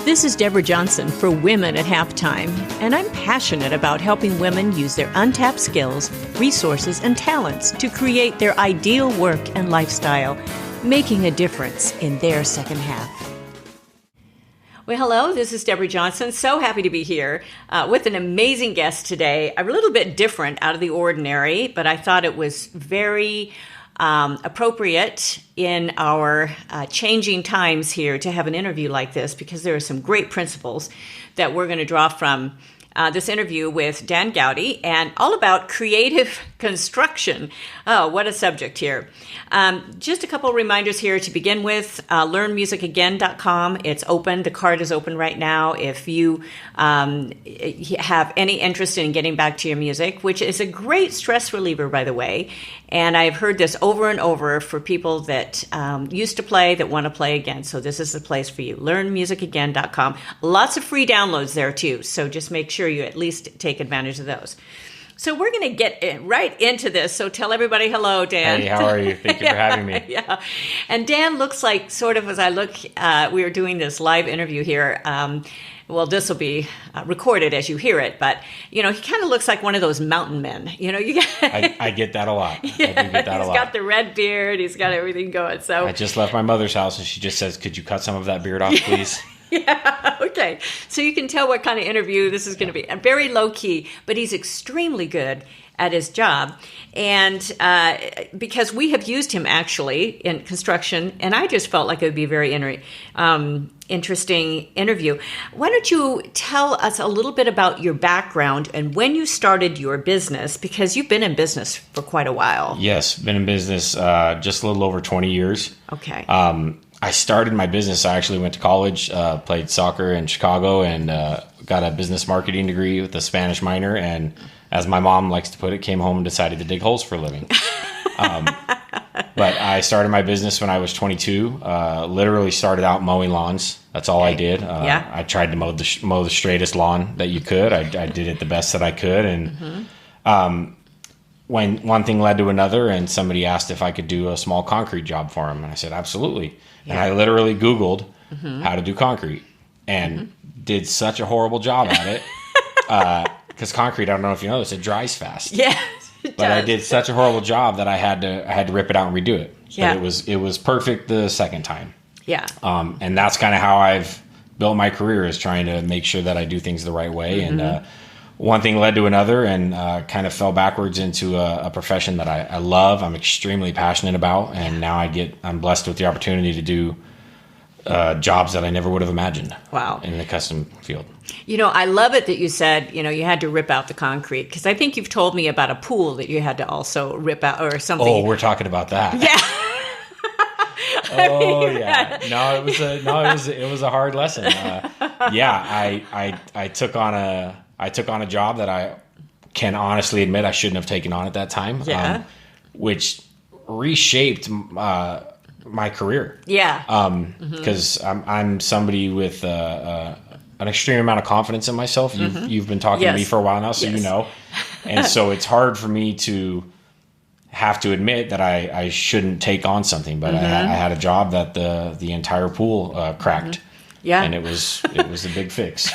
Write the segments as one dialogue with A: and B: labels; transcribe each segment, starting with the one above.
A: This is Deborah Johnson for Women at Halftime, and I'm passionate about helping women use their untapped skills, resources, and talents to create their ideal work and lifestyle, making a difference in their second half. Well, hello, this is Deborah Johnson. So happy to be here with an amazing guest today. A little bit different, out of the ordinary, but I thought it was very appropriate in our changing times here to have an interview like this, because there are some great principles that we're going to draw from this interview with Dan Gaudy, and all about creative construction. Oh, what a subject here. Just a couple reminders here to begin with. LearnMusicAgain.com. It's open. The card is open right now. If you have any interest in getting back to your music, which is a great stress reliever, by the way. And I've heard this over and over for people that used to play that want to play again. So this is the place for you. LearnMusicAgain.com. Lots of free downloads there too. So just make sure you at least take advantage of those. So we're going to get right into this. So tell everybody hello, Dan.
B: Hey, how are you? Thank you for having me.
A: Yeah. And Dan looks like, sort of as I look, we are doing this live interview here. Well, this will be recorded as you hear it, but, you know, he kind of looks like one of those mountain men. You know,
B: I get that a lot.
A: Yeah,
B: I do get that a lot.
A: He's got the red beard. He's got everything going. So
B: I just left my mother's house, and she just says, "Could you cut some of that beard off, please?"
A: Yeah, okay. So you can tell what kind of interview this is going to be. Very low key, but he's extremely good at his job. And because we have used him actually in construction, and I just felt like it would be a very interesting interview. Why don't you tell us a little bit about your background and when you started your business, because you've been in business for quite a while.
B: Yes, been in business just a little over 20 years.
A: Okay.
B: I started my business. I actually went to college, played soccer in Chicago, and got a business marketing degree with a Spanish minor. And as my mom likes to put it, came home and decided to dig holes for a living. But I started my business when I was 22. Literally started out mowing lawns. That's all I did. I tried to mow the straightest lawn that you could. I did it the best that I could. And when one thing led to another, and somebody asked if I could do a small concrete job for them, and I said, absolutely. Yeah. And I literally Googled how to do concrete, and did such a horrible job at it. Because concrete, I don't know if you know this, it dries fast.
A: Yeah, it
B: but
A: does.
B: I did such a horrible job that I had to rip it out and redo it.
A: Yeah.
B: But it was perfect the second time.
A: Yeah.
B: And that's kind of how I've built my career, is trying to make sure that I do things the right way. And one thing led to another, and kind of fell backwards into a profession that I love. I'm extremely passionate about, and now I'm blessed with the opportunity to do jobs that I never would have imagined.
A: Wow.
B: In the custom field.
A: You know, I love it that you said, you know, you had to rip out the concrete, because I think you've told me about a pool that you had to also rip out or something.
B: Oh, we're talking about that.
A: Yeah.
B: Oh yeah. No, it was a hard lesson. I took on a job that I can honestly admit I shouldn't have taken on at that time.
A: Yeah.
B: Which reshaped my career.
A: Yeah.
B: Because I'm somebody with an extreme amount of confidence in myself. You've been talking to me for a while now, so you know. And so it's hard for me to have to admit that I shouldn't take on something. But I had a job that the entire pool cracked.
A: Yeah.
B: And it was a big fix.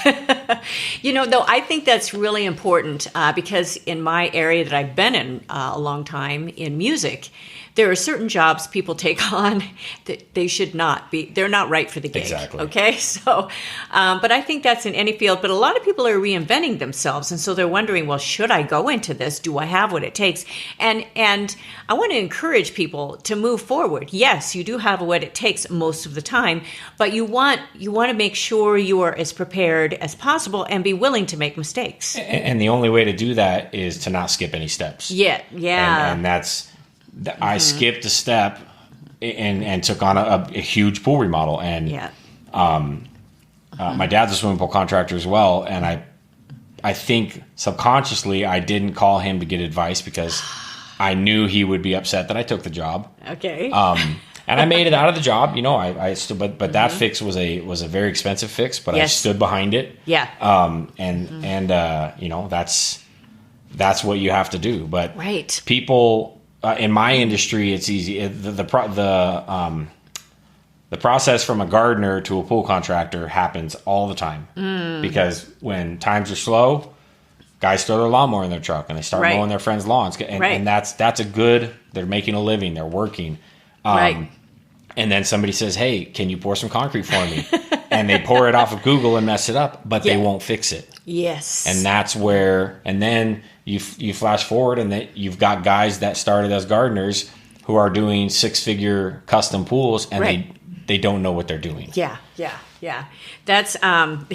A: You know, though, I think that's really important because in my area that I've been in a long time in music, there are certain jobs people take on that they should not be. They're not right for the gig.
B: Exactly. Okay.
A: So, but I think that's in any field. But a lot of people are reinventing themselves. And so they're wondering, well, should I go into this? Do I have what it takes? And I want to encourage people to move forward. Yes, you do have what it takes most of the time, but you want to make sure you are as prepared as possible and be willing to make mistakes.
B: And the only way to do that is to not skip any steps.
A: Yeah.
B: And that's... I skipped a step and took on a huge pool remodel. And my dad's a swimming pool contractor as well. And I think subconsciously I didn't call him to get advice because I knew he would be upset that I took the job.
A: Okay.
B: And I made it out of the job. You know, I still, but that fix was a very expensive fix, but I stood behind it.
A: Yeah.
B: You know, that's what you have to do. But
A: right.
B: People, in my industry, it's easy. The process from a gardener to a pool contractor happens all the time because when times are slow, guys throw their lawnmower in their truck and they start mowing their friends' lawns. And that's a good, they're making a living, they're working. And then somebody says, hey, can you pour some concrete for me? And they pour it off of Google and mess it up, but they won't fix it.
A: Yes.
B: And that's where, and then you flash forward and you've got guys that started as gardeners who are doing 6-figure custom pools and they don't know what they're doing.
A: Yeah. That's, in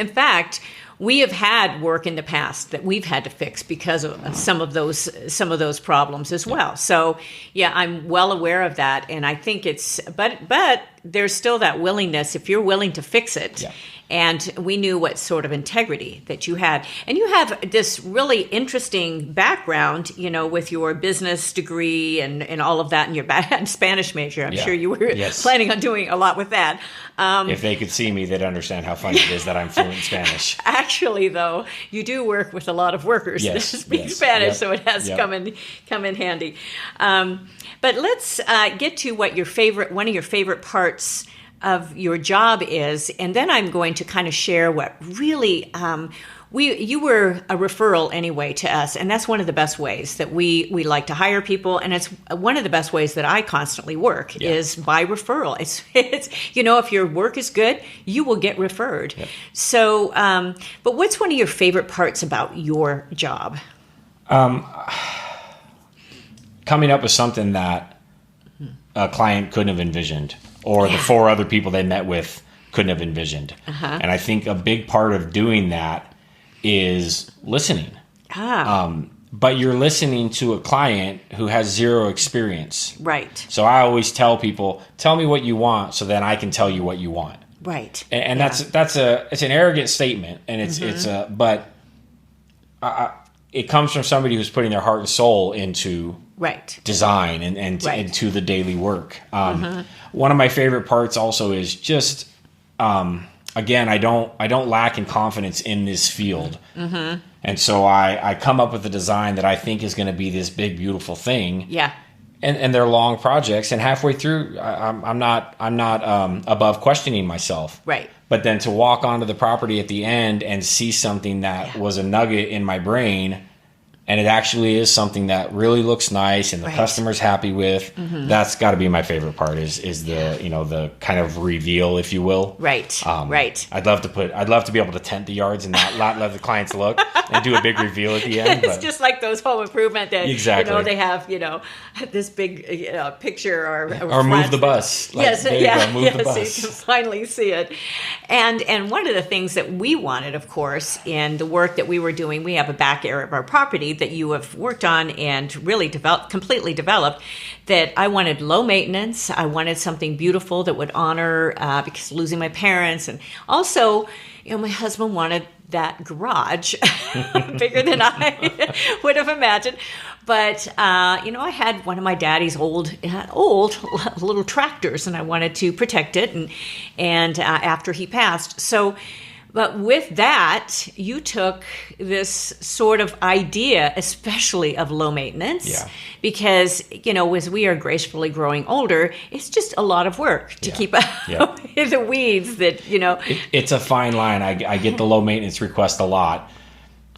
A: fact, we have had work in the past that we've had to fix because of some of those problems as well. So, I'm well aware of that, and I think but there's still that willingness if you're willing to fix it. Yeah. And we knew what sort of integrity that you had. And you have this really interesting background, with your business degree and all of that, and your Spanish major. I'm sure you were planning on doing a lot with that.
B: If they could see me, they'd understand how funny it is that I'm fluent in Spanish.
A: Actually, though, you do work with a lot of workers that speak Spanish, so it has come in handy. But let's get to what one of your favorite parts of your job is, and then I'm going to kind of share what really you were a referral anyway to us, and that's one of the best ways that we like to hire people, and it's one of the best ways that I constantly work is by referral. It's if your work is good, you will get referred. So, but what's one of your favorite parts about your job?
B: Coming up with something that a client couldn't have envisioned. Or the 4 other people they met with couldn't have envisioned. And I think a big part of doing that is listening. But you're listening to a client who has 0 experience.
A: Right.
B: So I always tell people, tell me what you want so then I can tell you what you want.
A: Right.
B: And it's an arrogant statement. And it comes from somebody who's putting their heart and soul into design and into the daily work. One of my favorite parts also is just, again, I don't lack in confidence in this field. And so I come up with a design that I think is going to be this big, beautiful thing. Yeah. And they're long projects, and halfway through, I'm not above questioning myself. Right. But then to walk onto the property at the end and see something that was a nugget in my brain, and it actually is something that really looks nice and the customer's happy with, that's got to be my favorite part is the the kind of reveal, if you will. Right. I'd love to be able to tent the yards and not let the clients look and do a big reveal at the end.
A: It's just like those home improvement that they have this big picture or
B: move the bus.
A: Move the bus. So you can finally see it. And one of the things that we wanted, of course, in the work that we were doing, we have a back area of our property that you have worked on and really completely developed, that I wanted low maintenance. I wanted something beautiful that would honor, because losing my parents, and also, my husband wanted that garage bigger than I would have imagined. But, I had one of my daddy's old little tractors, and I wanted to protect it and after he passed. But with that, you took this sort of idea, especially of low maintenance, because, as we are gracefully growing older, it's just a lot of work to keep out the weeds that,
B: It's a fine line. I get the low maintenance request a lot.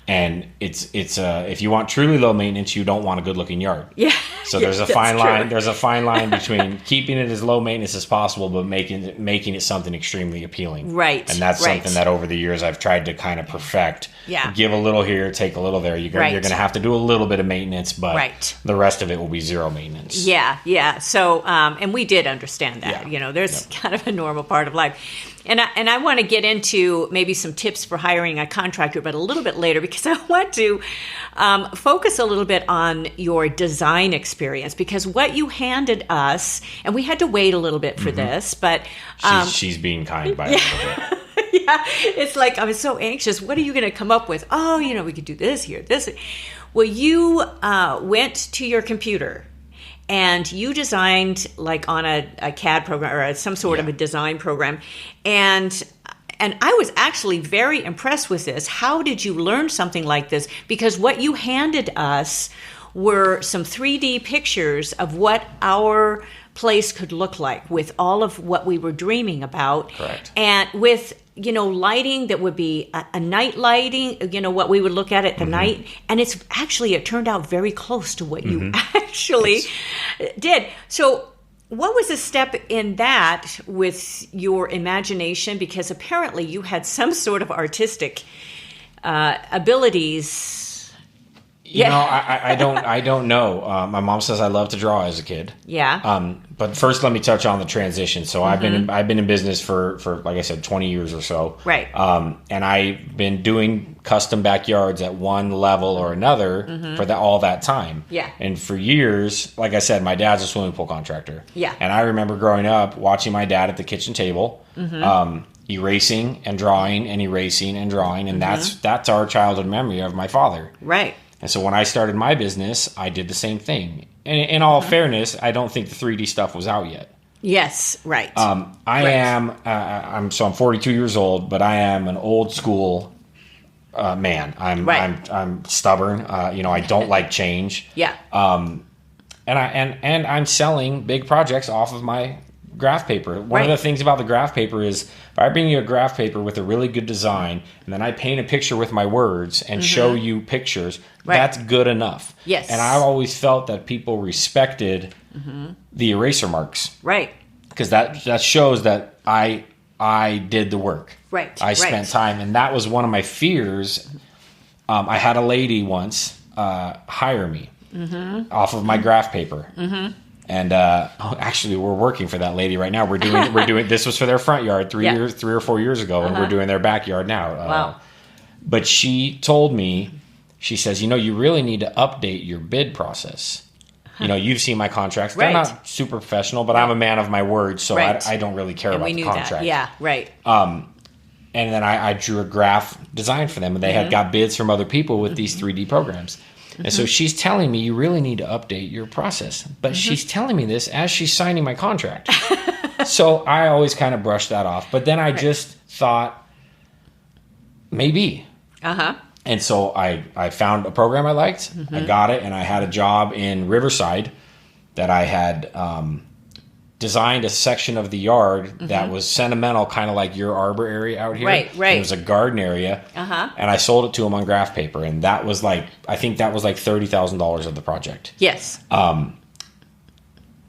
B: And it's if you want truly low maintenance, you don't want a good looking yard. Yeah. So there's a fine line. True. There's a fine line between keeping it as low maintenance as possible, but making it something extremely appealing. Right. And that's something that over the years I've tried to kind of perfect. Yeah. Give a little here, take a little there. You're going to have to do a little bit of maintenance, but the rest of it will be 0 maintenance. Yeah. Yeah. So and we did understand that. Yeah. There's kind of a normal part of life. And I want to get into maybe some tips for hiring a contractor, but a little bit later, because I want to focus a little bit on your design experience, because what you handed us, and we had to wait a little bit for this, but... she's being kind by a little bit.
A: Yeah, it's like I was so anxious. What are you going to come up with? Oh, we could do this here, this. Well, you went to your computer and you designed like on a CAD program or some sort of a design program. And I was actually very impressed with this. How did you learn something like this? Because what you handed us were some 3D pictures of what our place could look like with all of what we were dreaming about.
B: Correct.
A: And with, lighting that would be a night lighting, what we would look at the night. And it turned out very close to what you actually did. So what was the step in that with your imagination? Because apparently you had some sort of artistic abilities.
B: I don't know. My mom says I love to draw as a kid.
A: Yeah.
B: But first, let me touch on the transition. So I've been in business for like I said, 20 years or so.
A: Right.
B: And I've been doing custom backyards at one level or another for all that time.
A: Yeah.
B: And for years, like I said, my dad's a swimming pool contractor.
A: Yeah.
B: And I remember growing up watching my dad at the kitchen table. Erasing and drawing and erasing and drawing, and that's our childhood memory of my father.
A: Right.
B: And so when I started my business, I did the same thing. And in all fairness, I don't think the 3D stuff was out yet.
A: Yes, right.
B: I'm 42 years old, but I am an old school man. I'm stubborn. I don't like change.
A: Yeah.
B: And I'm selling big projects off of my graph paper. One of the things about the graph paper is if I bring you a graph paper with a really good design and then I paint a picture with my words and show you pictures, that's good enough.
A: Yes.
B: And I've always felt that people respected the eraser marks.
A: Right.
B: Because that shows that I did the work.
A: Right.
B: I spent time, and that was one of my fears. I had a lady once hire me off of my graph paper. And actually, we're working for that lady right now. We're doing. This was for their front yard 3 or 4 years ago, and we're doing their backyard now.
A: Wow!
B: But she told me, she says, you really need to update your bid process. You've seen my contracts; they're not super professional, but I'm a man of my word, so I don't really care about the contract.
A: That. Yeah, right.
B: And then I drew a graph design for them, and they had got bids from other people with these 3D programs. And so she's telling me you really need to update your process. But she's telling me this as she's signing my contract. So I always kind of brushed that off. But then I just thought, maybe. And so I found a program I liked. I got it, and I had a job in Riverside that I had designed a section of the yard that was sentimental, kind of like your arbor area out here.
A: Right.
B: And it was a garden area. And I sold it to them on graph paper. And that was I think that was like $30,000 of the project.
A: Yes.
B: And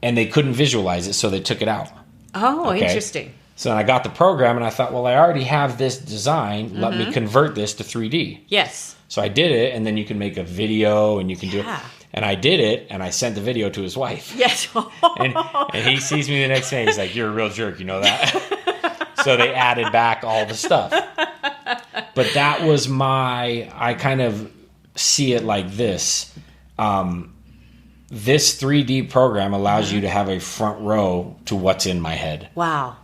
B: they couldn't visualize it, so they took it out.
A: Oh, interesting.
B: So then I got the program, and I thought, well, I already have this design. Let me convert this to 3D.
A: Yes.
B: So I did it, and then you can make a video, and you can do it. And I did it, and I sent the video to his wife.
A: Yes.
B: and he sees me the next day. He's like, "You're a real jerk, you know that?" So they added back all the stuff. But that was I kind of see it like this. This 3D program allows you to have a front row to what's in my head.
A: Wow.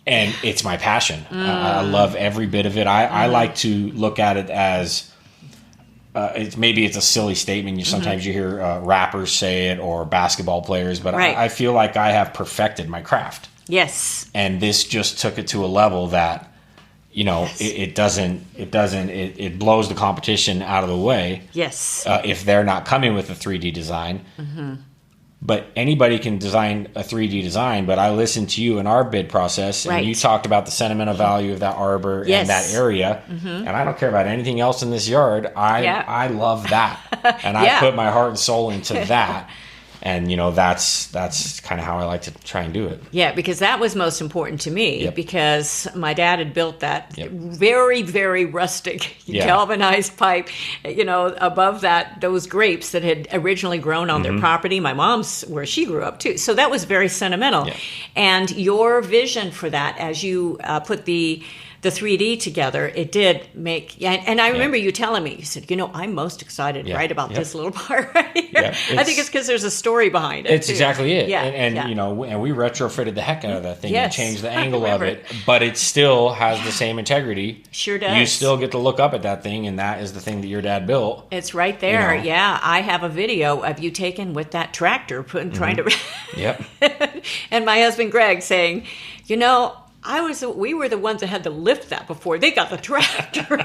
B: And it's my passion. I love every bit of it. I like to look at it as... maybe it's a silly statement. Sometimes you hear rappers say it or basketball players, but I feel like I have perfected my craft.
A: Yes.
B: And this just took it to a level that, it blows the competition out of the way.
A: Yes.
B: If they're not coming with a 3D design. But anybody can design a 3D design, but I listened to you in our bid process, and you talked about the sentimental value of that arbor and that area, and I don't care about anything else in this yard. I love that, and I put my heart and soul into that, and that's kind of how I like to try and do it.
A: Yeah, because that was most important to me, because my dad had built that very, very rustic galvanized pipe, above those grapes that had originally grown on their property. My mom's where she grew up too. So that was very sentimental. Yeah. And your vision for that, as you put the 3D together, it did make, and I remember you telling me, you said, I'm most excited about this little part right here. Yeah, I think it's because there's a story behind it.
B: It's exactly it.
A: Yeah,
B: and and we retrofitted the heck out of that thing and changed the angle of it, but it still has the same integrity.
A: Sure does.
B: You still get to look up at that thing, and that is the thing that your dad built.
A: It's right there. Yeah, I have a video of you taken with that tractor, trying to... And my husband Greg saying, we were the ones that had to lift that before they got the tractor.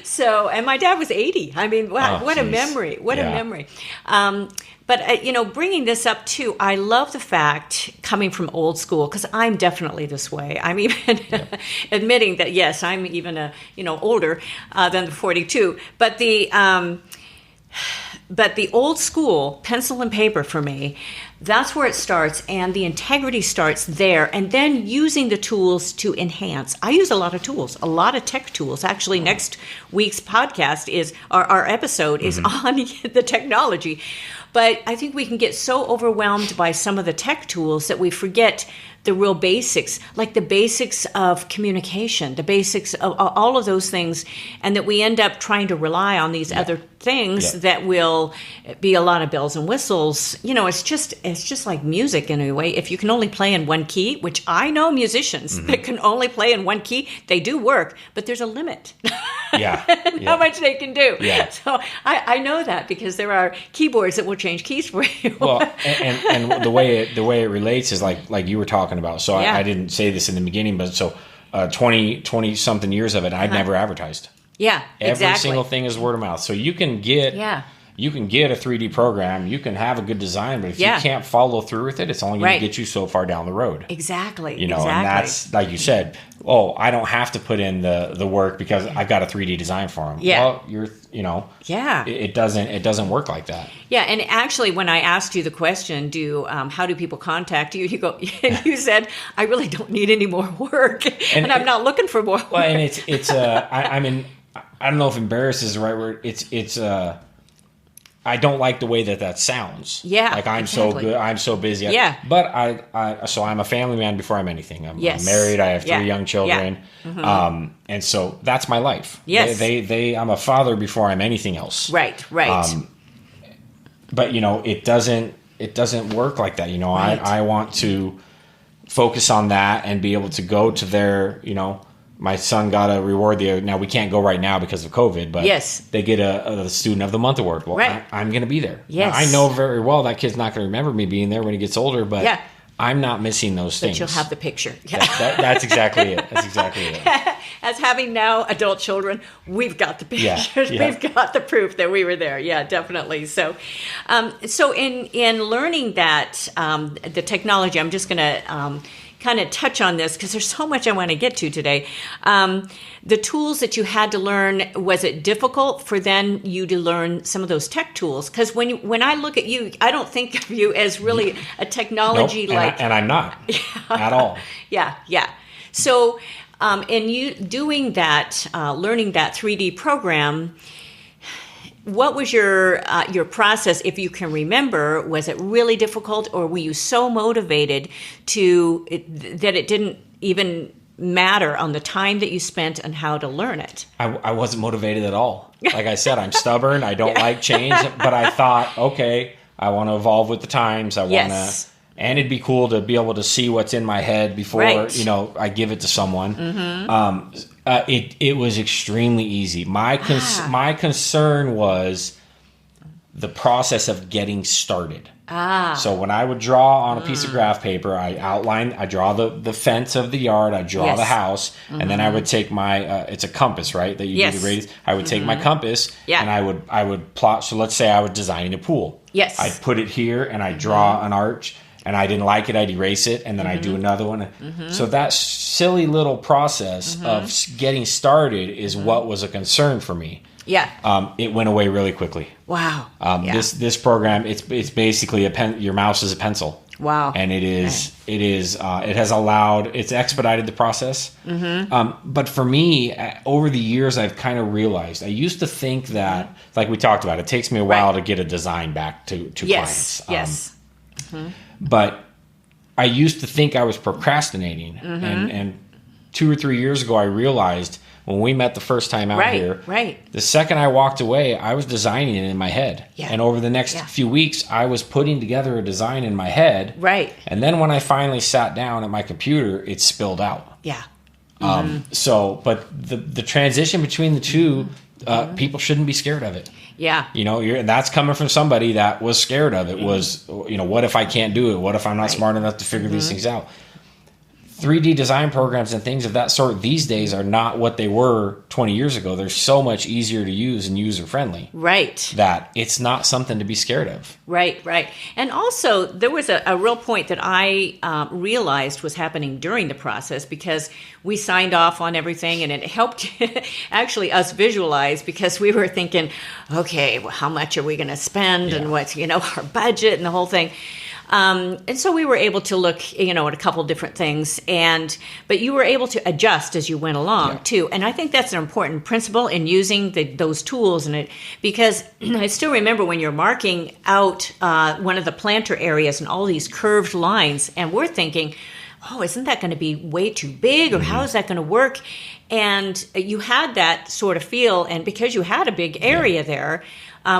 A: So, and my dad was 80. I mean, wow, what a memory. What a memory. But, bringing this up too, I love the fact, coming from old school, because I'm definitely this way. I'm even admitting that, yes, I'm even older than the 42. But the old school, pencil and paper for me, that's where it starts, and the integrity starts there, and then using the tools to enhance. I use a lot of tools, a lot of tech tools. Actually, next week's podcast is, our episode is on the technology. But I think we can get so overwhelmed by some of the tech tools that we forget the real basics, like the basics of communication, the basics of all of those things, and that we end up trying to rely on these other things that will be a lot of bells and whistles. It's just like music in a way. If you can only play in one key, which I know musicians that can only play in one key, they do work, but there's a limit. How much they can do. So I know that because there are keyboards that will change keys for you.
B: Well, and the way it relates is like you were talking about. So I didn't say this in the beginning, but so 20 something years of it, I'd never advertised.
A: Yeah,
B: Every single thing is word of mouth. So you can get you can get a 3D program, you can have a good design, but if you can't follow through with it, it's only going to get you so far down the road.
A: Exactly.
B: And that's, like you said, I don't have to put in the work because I've got a 3D design for them. Well, it doesn't work like that.
A: Yeah, and actually, when I asked you the question, how do people contact you? You said, I really don't need any more work, and I'm not looking for more work.
B: Well, and it's I don't know if embarrassed is the right word. It's I don't like the way that sounds.
A: Yeah,
B: like I'm so good, I'm so busy.
A: Yeah,
B: but so I'm a family man before I'm anything. I'm married. I have 3 young children, and so that's my life.
A: Yes,
B: I'm a father before I'm anything else.
A: Right.
B: But it doesn't work like that. I want to focus on that and be able to go to their my son got a reward now we can't go right now because of COVID, but they get a Student of the Month award. Well, I'm going to be there.
A: Yes.
B: Now, I know very well that kid's not going to remember me being there when he gets older, but I'm not missing those things.
A: But you'll have the picture.
B: That's exactly it. That's exactly it.
A: As having now adult children, we've got the pictures.
B: Yeah.
A: We've got the proof that we were there. Yeah, definitely. So, in learning that the technology, I'm just going to kind of touch on this because there's so much I want to get to today. The tools that you had to learn, was it difficult for then you to learn some of those tech tools? Because when I look at you, I don't think of you as really a technology
B: and I'm not at all.
A: Yeah. So, in you doing that, learning that 3D program, what was your process, if you can remember? Was it really difficult, or were you so motivated that it didn't even matter on the time that you spent and how to learn it?
B: I wasn't motivated at all. Like I said, I'm stubborn. I don't like change, but I thought, okay, I want to evolve with the times. I want to, and it'd be cool to be able to see what's in my head before I give it to someone. It was extremely easy. My concern was the process of getting started. So when I would draw on a piece of graph paper, I draw the fence of the yard, I draw the house, and then I would take my, it's a compass, right? That you do the radius. I would take my compass and I would plot. So let's say I was designing a pool.
A: Yes.
B: I'd put it here and I'd draw an arch, and I didn't like it, I'd erase it, and then I'd do another one. So that silly little process of getting started is what was a concern for me.
A: Yeah.
B: It went away really quickly.
A: Wow.
B: This program, it's basically your mouse is a pencil.
A: Wow.
B: And it has expedited the process. But for me, over the years, I've kind of realized, I used to think that, like we talked about, it takes me a while to get a design back to clients.
A: Yes.
B: But I used to think I was procrastinating. And 2 or 3 years ago, I realized when we met the first time out here, the second I walked away, I was designing it in my head. And over the next few weeks, I was putting together a design in my head. And then when I finally sat down at my computer, it spilled out. But the transition between the two, people shouldn't be scared of it. And that's coming from somebody that was scared of it. Was what if I can't do it? What if I'm not smart enough to figure these things out? 3D design programs and things of that sort these days are not what they were 20 years ago. They're so much easier to use and user-friendly.
A: Right.
B: That it's not something to be scared of.
A: Right, right. And also, there was a real point that I realized was happening during the process, because we signed off on everything, and it helped actually us visualize, because we were thinking, okay, well, how much are we going to spend, and what's, our budget and the whole thing. And so we were able to look, at a couple different things, but you were able to adjust as you went along too. And I think that's an important principle in using those tools because I still remember when you're marking out one of the planter areas and all these curved lines, and we're thinking, oh, isn't that going to be way too big, or how is that going to work? And you had that sort of feel, and because you had a big area there,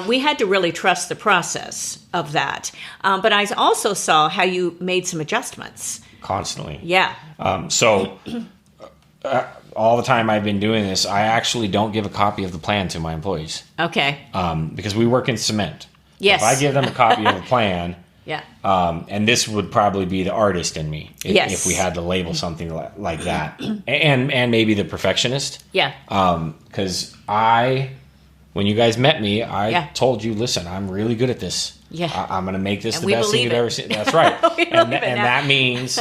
A: we had to really trust the process of that. But I also saw how you made some adjustments.
B: Constantly.
A: Yeah.
B: So all the time I've been doing this, I actually don't give a copy of the plan to my employees.
A: Okay.
B: Because we work in cement.
A: Yes.
B: So if I give them a copy of the plan,
A: yeah.
B: And this would probably be the artist in me if we had to label something like that. And maybe the perfectionist.
A: Yeah.
B: Because when you guys met me, I told you, listen, I'm really good at this.
A: Yeah.
B: I'm going to make this the best thing you've ever seen. That's right. and that means,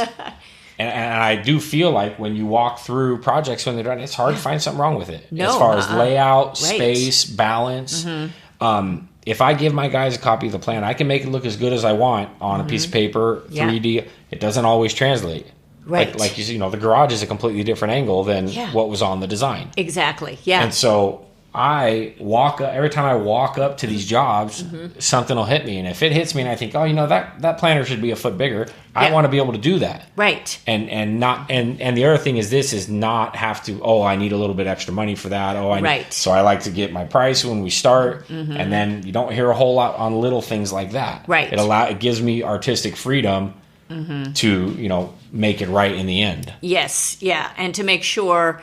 B: and I do feel like when you walk through projects when they're done, it's hard to find something wrong with it.
A: No,
B: as far as layout, space, balance. If I give my guys a copy of the plan, I can make it look as good as I want on a piece of paper, 3D. It doesn't always translate.
A: Right.
B: Like you see, the garage is a completely different angle than what was on the design.
A: Exactly. Yeah.
B: And so every time I walk up to these jobs, something will hit me. And if it hits me and I think, oh, that planter should be a foot bigger, I want to be able to do that.
A: Right.
B: And the other thing is not have to, I need a little bit extra money for that. So I like to get my price when we start, and then you don't hear a whole lot on little things like that.
A: Right.
B: It gives me artistic freedom to, make it right in the end.
A: Yes. Yeah. And to make sure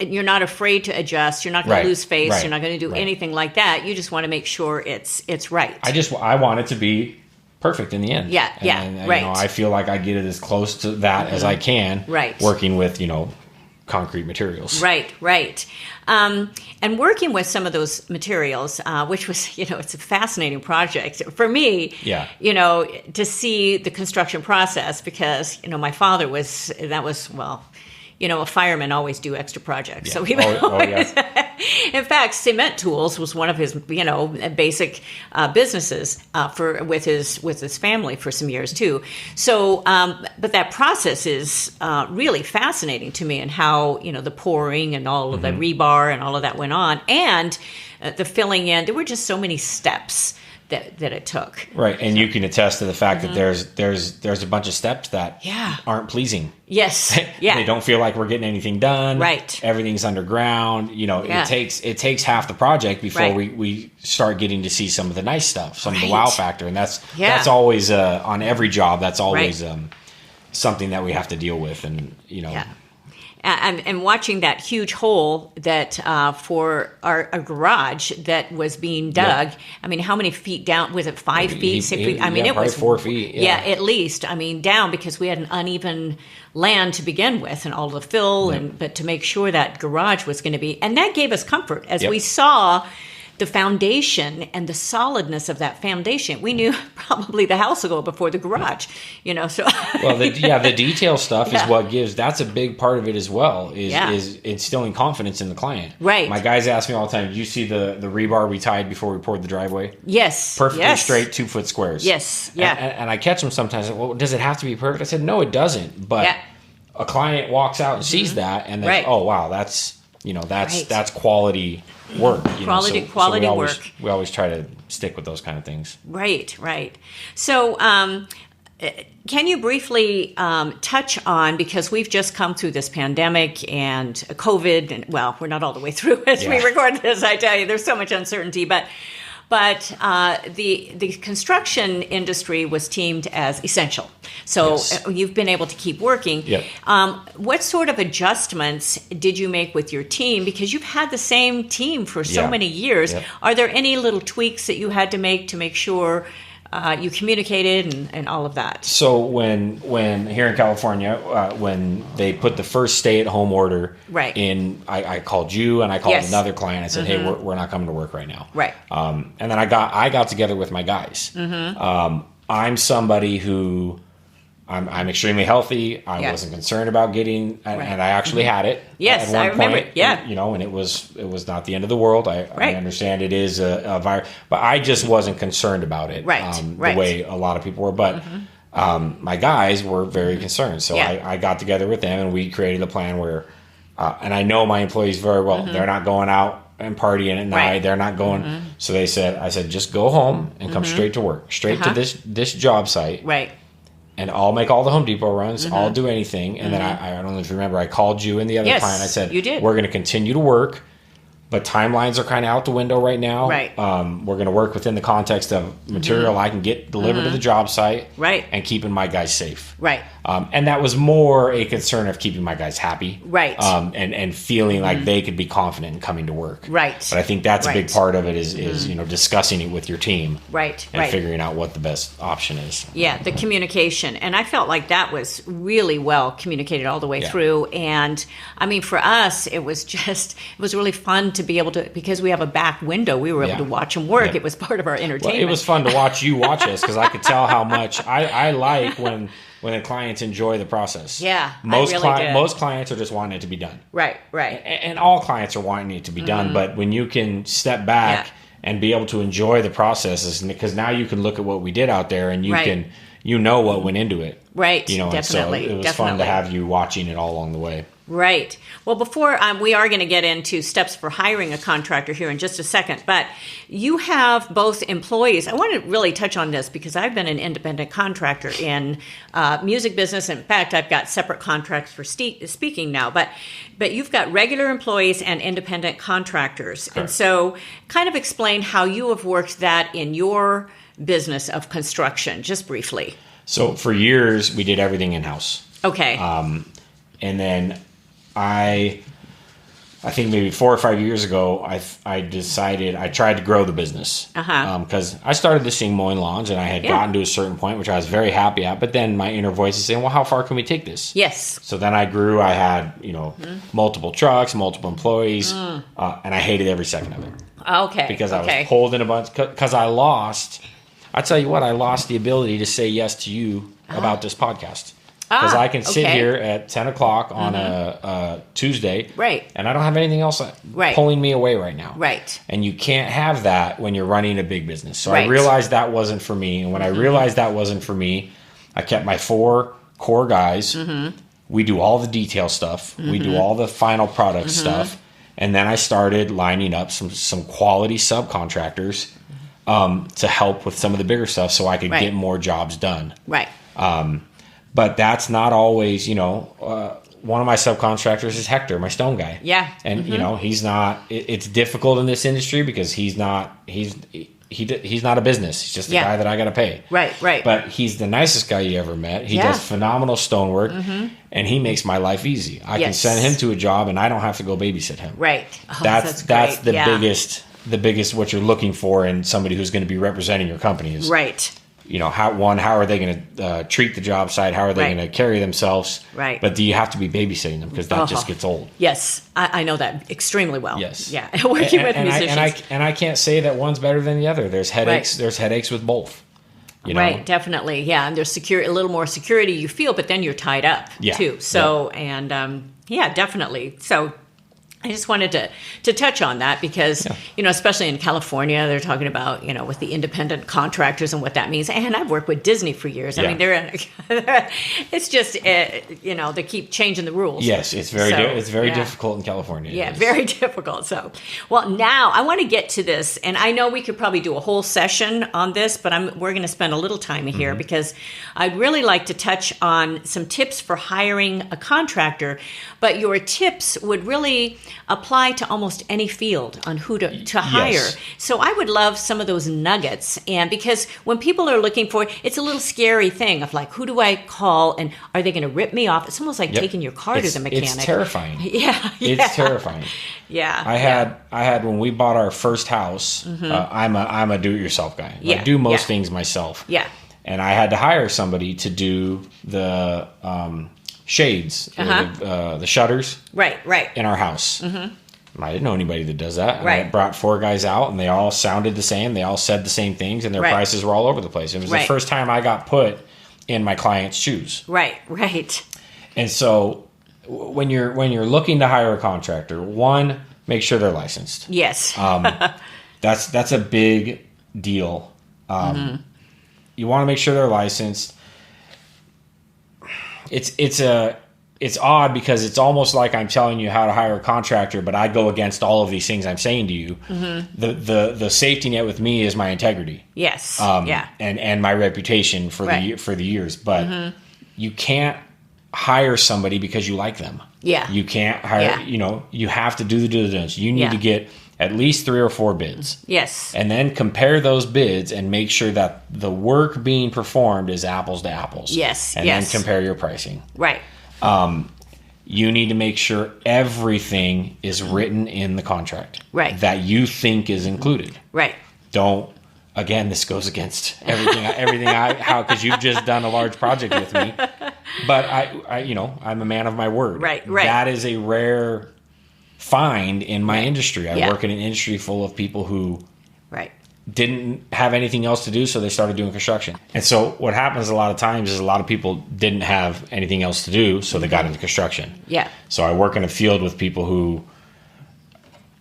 A: you're not afraid to adjust. You're not going to lose face. Right. You're not going to do anything like that. You just want to make sure it's right.
B: I want it to be perfect in the end.
A: Yeah,
B: and,
A: right.
B: I feel like I get it as close to that as I can.
A: Right.
B: Working with concrete materials.
A: Right. And working with some of those materials, which was it's a fascinating project for me.
B: Yeah.
A: To see the construction process, because my father was a fireman always do extra projects. Yeah. So he in fact, cement tools was one of his, basic businesses with his family for some years too. So, but that process is really fascinating to me, and how the pouring and all of the rebar and all of that went on, and the filling in. There were just so many steps that it took.
B: Right, and you can attest to the fact that there's a bunch of steps that aren't pleasing.
A: Yes, yeah.
B: They don't feel like we're getting anything done.
A: Right.
B: Everything's underground. It takes half the project before we start getting to see some of the nice stuff, some of the wow factor, and that's always on every job. That's always something that we have to deal with, and
A: And watching that huge hole that for our garage that was being dug. I mean, how many feet down? Was it 5 feet, 6 feet? I mean, it was
B: 4 feet.
A: Yeah, at least. I mean, down, because we had an uneven land to begin with, and all the fill, but to make sure that garage was going to be, and that gave us comfort as we saw the foundation and the solidness of that foundation. We knew probably the house will go before the garage, so.
B: Well, the detail stuff is what gives, that's a big part of it as well, is instilling confidence in the client.
A: Right.
B: My guys ask me all the time, did you see the rebar we tied before we poured the driveway?
A: Yes.
B: Perfectly straight 2-foot squares.
A: Yes. Yeah.
B: And I catch them sometimes, well, does it have to be perfect? I said, no, it doesn't. But a client walks out and sees that, and then, oh, wow, that's quality work.
A: Quality
B: work.
A: work.
B: We always try to stick with those kind of things.
A: Right. So, can you briefly touch on, because we've just come through this pandemic and COVID, and we're not all the way through as we record this. I tell you, there's so much uncertainty, but the construction industry was deemed as essential. So you've been able to keep working.
B: Yep.
A: What sort of adjustments did you make with your team? Because you've had the same team for so many years. Yep. Are there any little tweaks that you had to make sure you communicated and all of that?
B: So when here in California, when they put the first stay-at-home order in, I called you and I called another client. I said, hey, we're not coming to work right now.
A: Right.
B: And then I got together with my guys. I'm somebody who I'm extremely healthy. I wasn't concerned about getting, and I actually had it.
A: Yes,
B: at one
A: I remember.
B: point, and it was not the end of the world. I understand it is a virus, but I just wasn't concerned about it. The way a lot of people were. But my guys were very concerned, so I got together with them and we created a plan where, and I know my employees very well. They're not going out and partying at night. They're not going. So I said, just go home and come straight to work, straight to this job site.
A: Right.
B: And I'll make all the Home Depot runs. I'll do anything. And then I don't know if you remember, I called you and the other client. I said,
A: you did.
B: We're going to continue to work, but timelines are kind of out the window right now.
A: Right.
B: We're going to work within the context of material I can get delivered to the job site.
A: Right.
B: And keeping my guys safe.
A: Right.
B: And that was more a concern of keeping my guys happy.
A: Right.
B: And feeling like they could be confident in coming to work.
A: Right.
B: But I think that's a big part of it is discussing it with your team.
A: Right.
B: And figuring out what the best option is.
A: Yeah, the communication. And I felt like that was really well communicated all the way through. And I mean, for us, it was really fun to be able to, because we have a back window, we were able to watch them work. It was part of our entertainment.
B: Well, it was fun to watch you watch us because I could tell how much I like when the clients enjoy the process.
A: Yeah,
B: most
A: did.
B: clients are just wanting it to be done.
A: Right.
B: And all clients are wanting it to be done, but when you can step back and be able to enjoy the processes, because now you can look at what we did out there and you can what went into it.
A: Right.
B: Definitely. And so it was fun to have you watching it all along the way.
A: Right. Well, before we are going to get into steps for hiring a contractor here in just a second, but you have both employees. I want to really touch on this because I've been an independent contractor in music business. In fact, I've got separate contracts for speaking now, but you've got regular employees and independent contractors. Correct. And so kind of explain how you have worked that in your business of construction, just briefly.
B: So for years, we did everything in-house.
A: Okay.
B: And then I think maybe 4 or 5 years ago, I decided I tried to grow the business because I started this thing mowing lawns and I had gotten to a certain point, which I was very happy at. But then my inner voice is saying, well, how far can we take this?
A: Yes.
B: So then I grew. I had, multiple trucks, multiple employees, and I hated every second of it.
A: Okay.
B: Because I was pulled in a bunch because I lost. I tell you what, I lost the ability to say yes to you about this podcast. Because I can sit here at 10 o'clock on a Tuesday, and I don't have anything else pulling me away right now.
A: Right.
B: And you can't have that when you're running a big business. So I realized that wasn't for me. And when I realized that wasn't for me, I kept my 4 core guys. We do all the detail stuff. We do all the final product stuff. And then I started lining up some quality subcontractors to help with some of the bigger stuff so I could get more jobs done.
A: Right.
B: But that's not always, one of my subcontractors is Hector, my stone guy. Yeah. And, he's not, it's difficult in this industry because he's not a business. He's just a guy that I got to pay. Right. But he's the nicest guy you ever met. He does phenomenal stonework and he makes my life easy. I can send him to a job and I don't have to go babysit him. Right. Oh, that's the biggest what you're looking for in somebody who's going to be representing your company is. Right. How are they going to treat the job site? How are they going to carry themselves? Right. But do you have to be babysitting them? Because that just gets old. Yes. I know that extremely well. Yes. Yeah. Working with musicians. I can't say that one's better than the other. There's headaches. Right. There's headaches with both. Right. Definitely. Yeah. And there's a little more security you feel, but then you're tied up too. So, definitely. So, I just wanted to touch on that because, especially in California, they're talking about, with the independent contractors and what that means. And I've worked with Disney for years. I mean, it's just, they keep changing the rules. Yes, it's very difficult in California. Yeah, very difficult. So, well, now I want to get to this. And I know we could probably do a whole session on this, but we're going to spend a little time here because I'd really like to touch on some tips for hiring a contractor. But your tips would really
A: apply to almost any field on who to hire.
B: Yes.
A: So I would love some of those nuggets. And because when people are looking for, it's a little scary thing of like, who do I call and are they going to rip me off? It's almost like taking your car to the mechanic.
B: It's terrifying.
A: Yeah.
B: It's terrifying.
A: Yeah.
B: I had when we bought our first house, I'm a do-it-yourself guy. I do most things myself.
A: Yeah.
B: And I had to hire somebody to do the shades, the shutters,
A: right,
B: in our house. I didn't know anybody that does that.
A: Right.
B: I brought 4 guys out, and they all sounded the same. They all said the same things, and their prices were all over the place. It was the first time I got put in my client's shoes. Right. And so, when you're looking to hire a contractor, one, make sure they're licensed.
A: Yes.
B: That's a big deal. You want to make sure they're licensed. It's odd because it's almost like I'm telling you how to hire a contractor, but I go against all of these things I'm saying to you. The safety net with me is my integrity.
A: Yes.
B: And my reputation for the years. But you can't hire somebody because you like them.
A: Yeah.
B: You can't hire. You have to do the due diligence. You need to get at least 3 or 4 bids. Yes. And then compare those bids and make sure that the work being performed is apples to apples.
A: Yes.
B: And then compare your pricing.
A: Right.
B: You need to make sure everything is written in the contract.
A: Right.
B: That you think is included. Right. Don't. Again, this goes against everything because you've just done a large project with me. But I'm a man of my word. Right. That is a rare find in my industry. I work in an industry full of people who didn't have anything else to do, so they started doing construction. And so what happens a lot of times is a lot of people didn't have anything else to do, so they got into construction. Yeah. So I work in a field with people who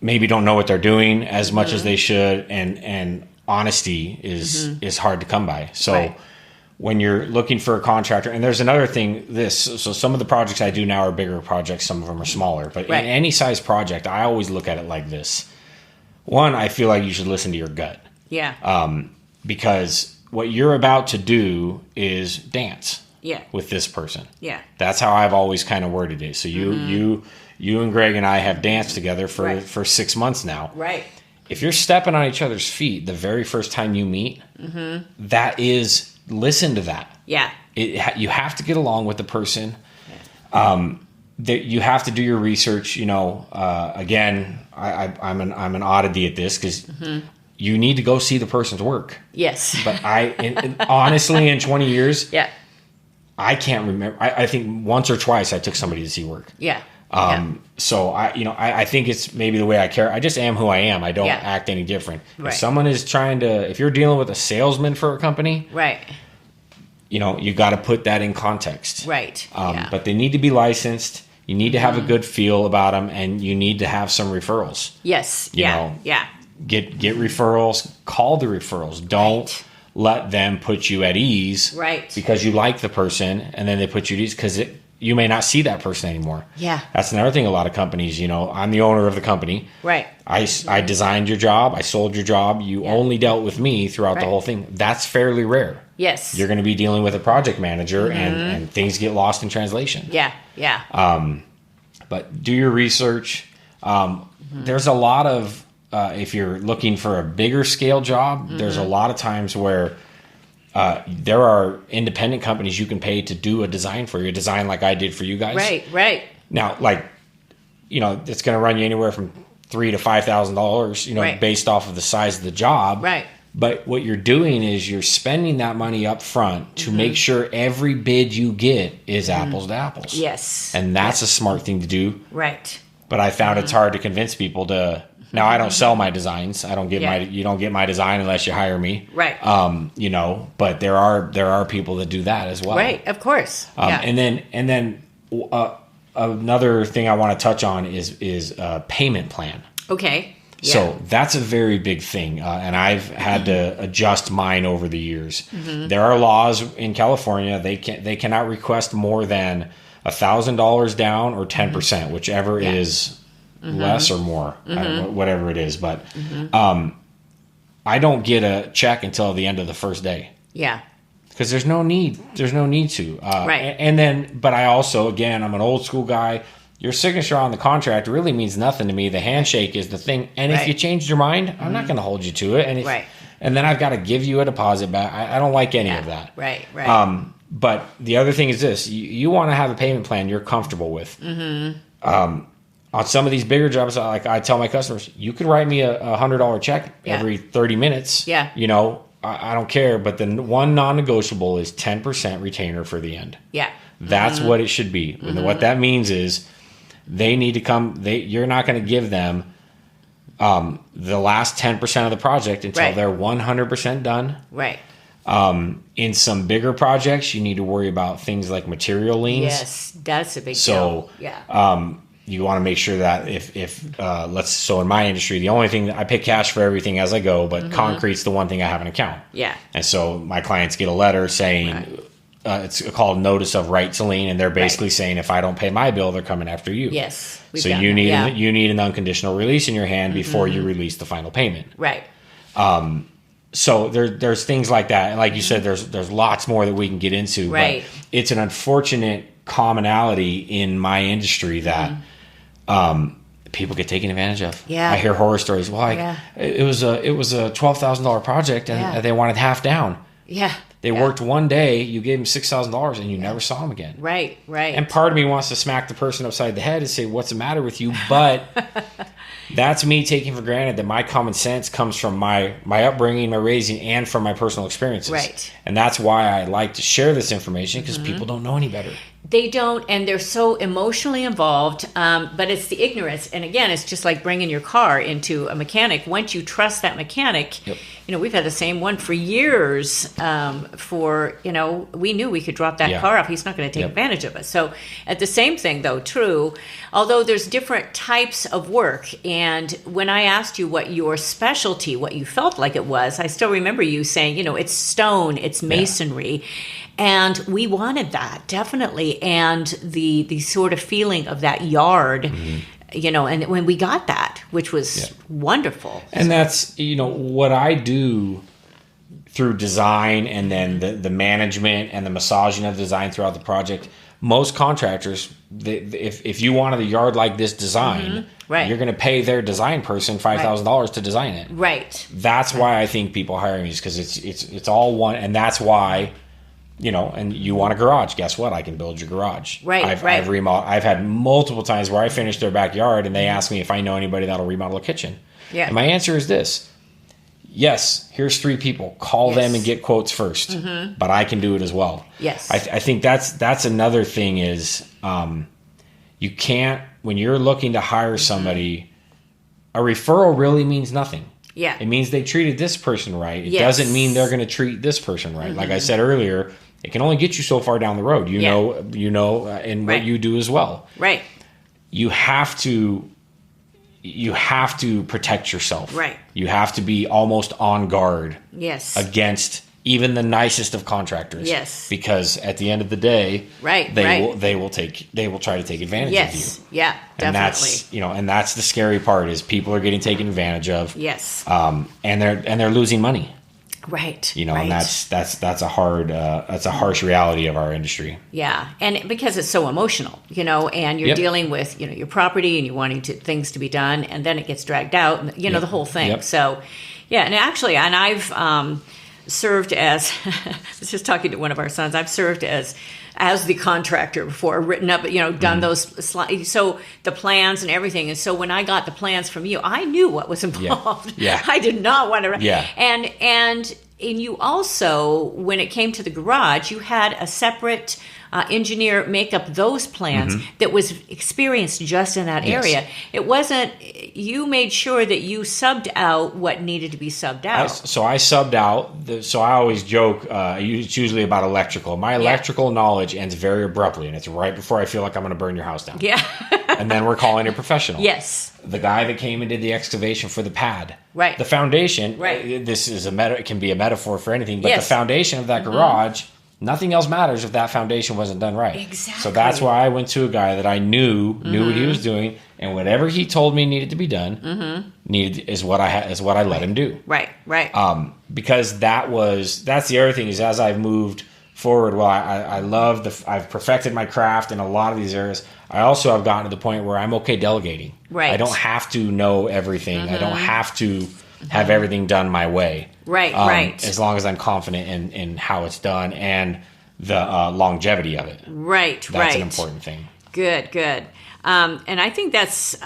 B: maybe don't know what they're doing as much as they should, and honesty is hard to come by. So when you're looking for a contractor, and there's another thing, so some of the projects I do now are bigger projects, some of them are smaller, but in any size project, I always look at it like this. One, I feel like you should listen to your gut. Yeah. Because what you're about to do is dance with this person. Yeah. That's how I've always kind of worded it. So you and Greg and I have danced together for 6 months now. Right. If you're stepping on each other's feet the very first time you meet, that is, listen to that. Yeah. You have to get along with the person. Yeah. You have to do your research. Again, I'm an oddity at this because you need to go see the person's work. Yes. But honestly, in 20 years, I can't remember. I think once or twice I took somebody to see work. Yeah. So I think it's maybe the way I care. I just am who I am. I don't act any different. Right. If someone is if you're dealing with a salesman for a company, right. You got to put that in context. Right. But they need to be licensed. You need to have a good feel about them, and you need to have some referrals. Yes. You know, get referrals. Call the referrals. Don't let them put you at ease. Right. Because you like the person, and then they put you at ease because you may not see that person anymore. Yeah. That's another thing. A lot of companies, I'm the owner of the company. Right. I designed your job. I sold your job. You only dealt with me throughout the whole thing. That's fairly rare. Yes. You're going to be dealing with a project manager, and things get lost in translation. Yeah. Yeah. But do your research. There's a lot of, if you're looking for a bigger scale job, there's a lot of times where there are independent companies you can pay to do a design for you, a design like I did for you guys. Right. Now, it's going to run you anywhere from $3,000 to $5,000, based off of the size of the job. Right. But what you're doing is you're spending that money up front to make sure every bid you get is apples to apples. Yes. And that's a smart thing to do. Right. But I found it's hard to convince people to. Now, I don't sell my designs. I don't get you don't get my design unless you hire me. Right. But there are people that do that as well. Right. Of course. And then another thing I want to touch on is payment plan. Okay. Yeah. So that's a very big thing, and I've had to adjust mine over the years. There are laws in California; they cannot request more than $1,000 down or 10%, whichever is less or more, whatever it is. But I don't get a check until the end of the first day. Yeah, because there's no need. There's no need to. Right. But I also, again, I'm an old school guy. your signature on the contract really means nothing to me. The handshake is the thing. And if you changed your mind, I'm not going to hold you to it. And then I've got to give you a deposit back. I don't like any of that.
A: Right.
B: But the other thing is this: you want to have a payment plan you're comfortable with. On some of these bigger jobs, like I tell my customers, you could write me a $100 check every 30 minutes.
A: Yeah.
B: You know, I don't care. But the one non-negotiable is 10% retainer for the end.
A: Yeah.
B: That's what it should be. What that means is they need to come. You're not going to give them the last 10% of the project until they're 100% done.
A: Right.
B: In some bigger projects, you need to worry about things like material liens.
A: Yes, that's a big deal.
B: You want to make sure that so in my industry, the only thing that I pay cash for everything as I go, but concrete's the one thing I have an account.
A: Yeah.
B: And so my clients get a letter saying, it's called notice of right to lien, and they're basically saying if I don't pay my bill, they're coming after you.
A: Yes.
B: So you need an unconditional release in your hand before you release the final payment.
A: Right.
B: So there's things like that, and like you said, there's lots more that we can get into.
A: Right.
B: But it's an unfortunate commonality in my industry that people get taken advantage of.
A: Yeah.
B: I hear horror stories. Well, it was a $12,000 project, and they wanted half down.
A: Yeah.
B: They worked one day, you gave them $6,000, and you never saw them again.
A: Right.
B: And part of me wants to smack the person upside the head and say, what's the matter with you? But that's me taking for granted that my common sense comes from my upbringing, my raising, and from my personal experiences.
A: Right.
B: And that's why I like to share this information, because people don't know any better.
A: They don't, and they're so emotionally involved, but it's the ignorance. And again, it's just like bringing your car into a mechanic. Once you trust that mechanic, we've had the same one for years we knew we could drop that car off. He's not going to take advantage of us. So at the same thing, though, true, although there's different types of work. And when I asked you what your specialty, what you felt like it was, I still remember you saying, it's stone, it's masonry. And we wanted that, definitely. And the sort of feeling of that yard, and when we got that, which was wonderful.
B: And that's, what I do through design, and then the management and the massaging of design throughout the project. Most contractors, if you wanted a yard like this design, you're going to pay their design person $5,000 to design it.
A: Right.
B: That's why I think people hire me, is because it's all one, and that's why. And you want a garage, guess what? I can build your garage.
A: Right.
B: I've remodeled. I've had multiple times where I finished their backyard and they ask me if I know anybody that'll remodel a kitchen. Yeah. And my answer is this: yes, here's 3 people. Call them and get quotes first. But I can do it as well.
A: Yes.
B: I think that's another thing is you can't, when you're looking to hire somebody, a referral really means nothing.
A: Yeah.
B: It means they treated this person right. It doesn't mean they're going to treat this person right. Like I said earlier, it can only get you so far down the road. And what you do as well.
A: Right.
B: You have to protect yourself.
A: Right.
B: You have to be almost on guard.
A: Yes.
B: Against even the nicest of contractors.
A: Yes.
B: Because at the end of the day, they will try to take advantage of you.
A: Yeah, definitely.
B: And that's the scary part, is people are getting taken advantage of.
A: Yes.
B: And they're losing money.
A: Right.
B: And that's a harsh reality of our industry.
A: Yeah. And because it's so emotional, and you're dealing with, your property, and you're wanting things to be done, and then it gets dragged out, and the whole thing. Yep. So, and actually, and I've served as I was just talking to one of our sons, I've served as the contractor before, written up, done those slides, so the plans and everything. And so when I got the plans from you, I knew what was involved.
B: Yeah.
A: I did not want to.
B: Yeah.
A: And you also, when it came to the garage, you had a separate engineer make up those plans that was experienced just in that area. It wasn't, you made sure that you subbed out what needed to be subbed out.
B: So I subbed out. So I always joke, it's usually about electrical. My electrical knowledge ends very abruptly, and it's right before I feel like I'm going to burn your house down.
A: Yeah.
B: And then we're calling a professional.
A: Yes.
B: The guy that came and did the excavation for the pad.
A: Right.
B: The foundation.
A: Right.
B: This is it can be a metaphor for anything, but the foundation of that garage, nothing else matters if that foundation wasn't done right.
A: Exactly.
B: So that's why I went to a guy that I knew what he was doing, and whatever he told me needed to be done, is what I let him do.
A: Right.
B: Because that's the other thing, is as I've moved forward, I love I've perfected my craft in a lot of these areas. I also have gotten to the point where I'm okay delegating.
A: Right.
B: I don't have to know everything. I don't have to have everything done my way.
A: Right, right.
B: As long as I'm confident in how it's done and the longevity of it.
A: Right,
B: That's an important thing.
A: Good. And I think that's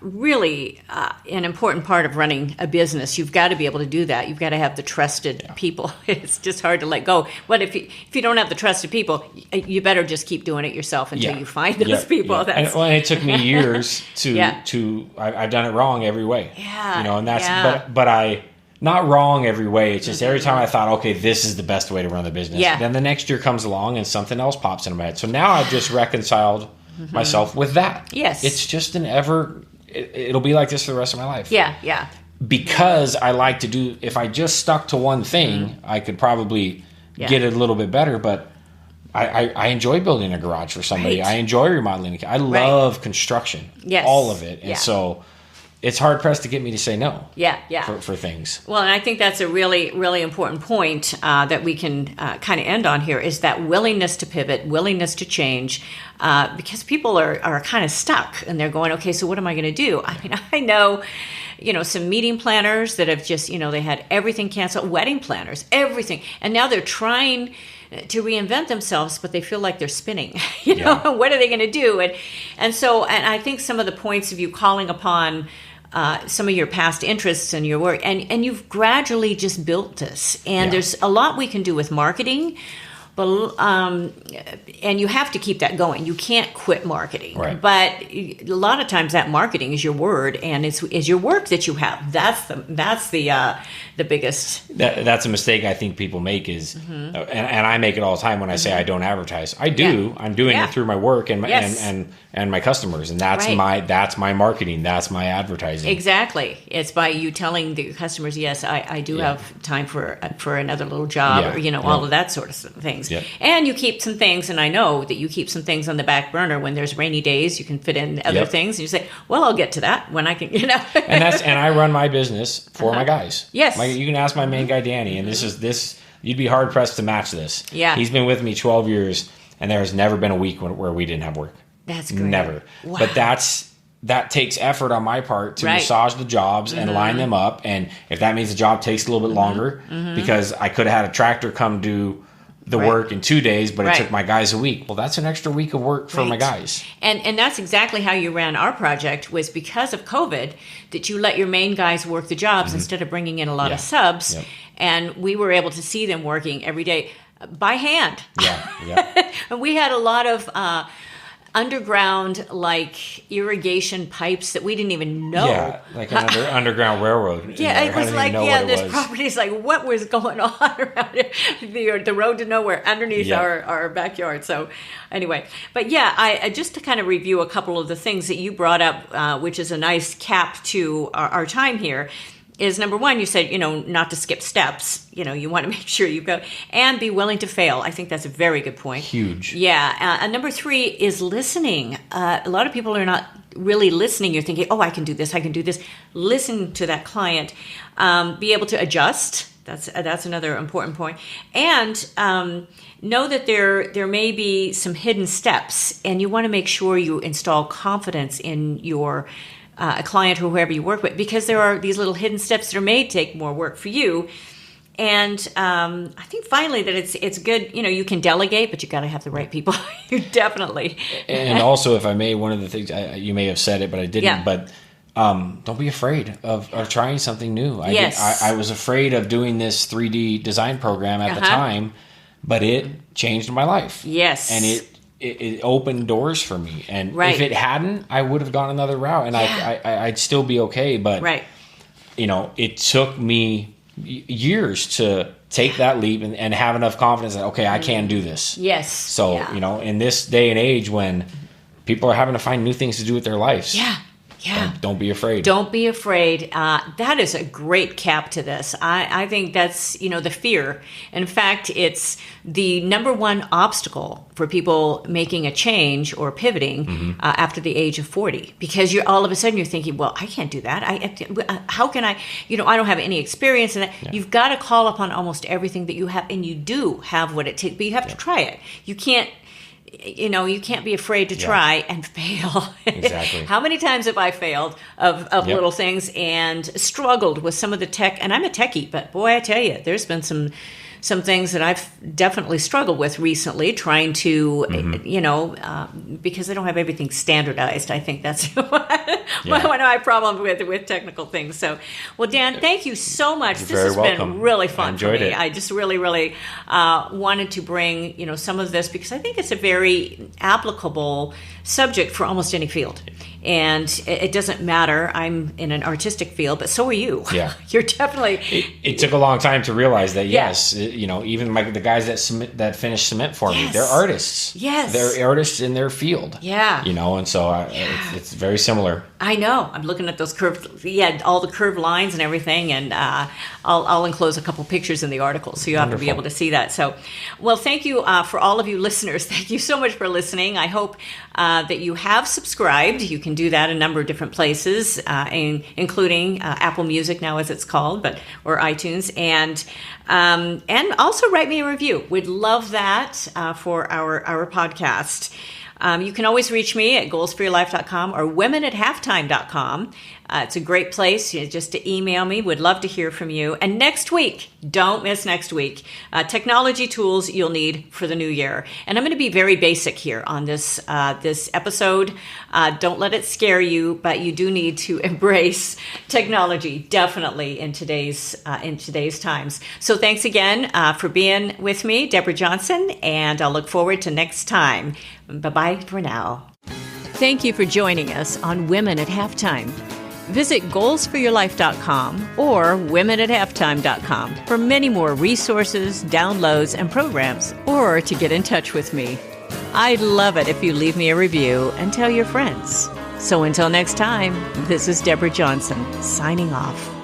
A: really an important part of running a business. You've got to be able to do that. You've got to have the trusted people. It's just hard to let go. But if you don't have the trusted people, you better just keep doing it yourself until you find those people.
B: Yeah. And it took me years to I've done it wrong every way.
A: Yeah.
B: And that's but I not wrong every way. It's just every time I thought, okay, this is the best way to run the business.
A: Yeah.
B: Then the next year comes along and something else pops into my head. So now I've just reconciled myself with that.
A: Yes.
B: It's just it'll be like this for the rest of my life.
A: Yeah.
B: Because I like to do, if I just stuck to one thing, I could probably get it a little bit better, but I enjoy building a garage for somebody.
A: Right.
B: I enjoy remodeling. I love construction.
A: Yes.
B: All of it. And so it's hard pressed to get me to say no. For things.
A: Well, and I think that's a really, really important point that we can kind of end on here is that willingness to pivot, willingness to change, because people are kind of stuck and they're going, okay, so what am I going to do? I mean, I know, some meeting planners that have just, they had everything canceled, wedding planners, everything. And now they're trying to reinvent themselves, but they feel like they're spinning. What are they going to do? And I think some of the points of you calling upon some of your past interests and your work, and you've gradually just built this. And there's a lot we can do with marketing, but and you have to keep that going. You can't quit marketing.
B: Right.
A: But a lot of times that marketing is your word, and is your work that you have. That's the biggest.
B: That's a mistake I think people make is, and I make it all the time when I say I don't advertise. I do. I'm doing it through my work and my, and my customers, and that's my marketing. That's my advertising.
A: Exactly. It's by you telling the customers, yes, I do have time for another little job, or all of that sort of things.
B: Yep.
A: And you keep some things, and I know that you keep some things on the back burner when there's rainy days. You can fit in other things, and you say, "Well, I'll get to that when I can."
B: And I run my business for my guys.
A: Yes.
B: You can ask my main guy Danny, and this you'd be hard pressed to match this.
A: Yeah.
B: He's been with me 12 years, and there has never been a week where we didn't have work.
A: That's great.
B: Never.
A: Wow.
B: But that takes effort on my part to massage the jobs and line them up. And if that means the job takes a little bit longer, because I could have had a tractor come do the work in 2 days, but it took my guys a week. Well, that's an extra week of work for my guys.
A: And that's exactly how you ran our project, was because of COVID that you let your main guys work the jobs instead of bringing in a lot of subs.
B: Yep.
A: And we were able to see them working every day by hand.
B: Yeah.
A: And we had a lot of underground irrigation pipes that we didn't even know.
B: Yeah, like an underground railroad.
A: Yeah, it was like, this property is like, what was going on around it? The road to nowhere underneath our backyard. So anyway, but I just to kind of review a couple of the things that you brought up, which is a nice cap to our time here, is number one, you said, not to skip steps. You want to make sure you go and be willing to fail. I think that's a very good point.
B: Huge.
A: Yeah. And number three is listening. A lot of people are not really listening. You're thinking, oh, I can do this. I can do this. Listen to that client. Be able to adjust. That's another important point. And know that there may be some hidden steps, and you want to make sure you install confidence in your a client or whoever you work with, because there are these little hidden steps that may take more work for you. And I think finally that it's good, you can delegate, but you got to have the right people. You definitely. And
B: also, if I may, one of the things, you may have said it, but I didn't, but don't be afraid of trying something new. I was afraid of doing this 3D design program at the time, but it changed my life.
A: Yes.
B: And it opened doors for me, and if it hadn't, I would have gone another route, and I'd still be okay. But it took me years to take that leap and have enough confidence that I can do this.
A: Yes.
B: So in this day and age when people are having to find new things to do with their lives, don't be afraid.
A: Don't be afraid. That is a great cap to this. I think that's, the fear. In fact, it's the number one obstacle for people making a change or pivoting after the age of 40. Because all of a sudden you're thinking, well, I can't do that. How can I, I don't have any experience in that. Yeah. You've got to call upon almost everything that you have, and you do have what it takes, but you have to try it. You can't, you can't be afraid to try and fail.
B: Exactly.
A: How many times have I failed of little things and struggled with some of the tech? And I'm a techie, but boy, I tell you, there's been some things that I've definitely struggled with recently, trying to, because I don't have everything standardized. I think that's one of my problems with technical things. So, well, Dan, thank you so much.
B: You're
A: this has
B: welcome.
A: been really fun.
B: I enjoyed
A: for me.
B: it.
A: I just really, really wanted to bring, some of this, because I think it's a very applicable subject for almost any field. And it doesn't matter. I'm in an artistic field, but so are you.
B: Yeah.
A: You're definitely...
B: It took a long time to realize that, even the guys that finish cement for me, they're artists.
A: Yes.
B: They're artists in their field.
A: Yeah.
B: And so it's very similar.
A: I know. I'm looking at those all the curved lines and everything, and I'll enclose a couple pictures in the article, so you'll have to be able to see that. So, well, thank you for all of you listeners. Thank you so much for listening. I hope that you have subscribed. You can do that a number of different places, including Apple Music now, as it's called, or iTunes, and also write me a review. We'd love that for our podcast. You can always reach me at goalsforyourlife.com or womenathalftime.com. It's a great place just to email me. Would love to hear from you. And next week, don't miss next week, technology tools you'll need for the new year. And I'm going to be very basic here on this episode. Don't let it scare you, but you do need to embrace technology, definitely in today's times. So thanks again for being with me, Deborah Johnson, and I'll look forward to next time. Bye-bye for now. Thank you for joining us on Women at Halftime. Visit goalsforyourlife.com or womenathalftime.com for many more resources, downloads, and programs, or to get in touch with me. I'd love it if you leave me a review and tell your friends. So until next time, this is Deborah Johnson, signing off.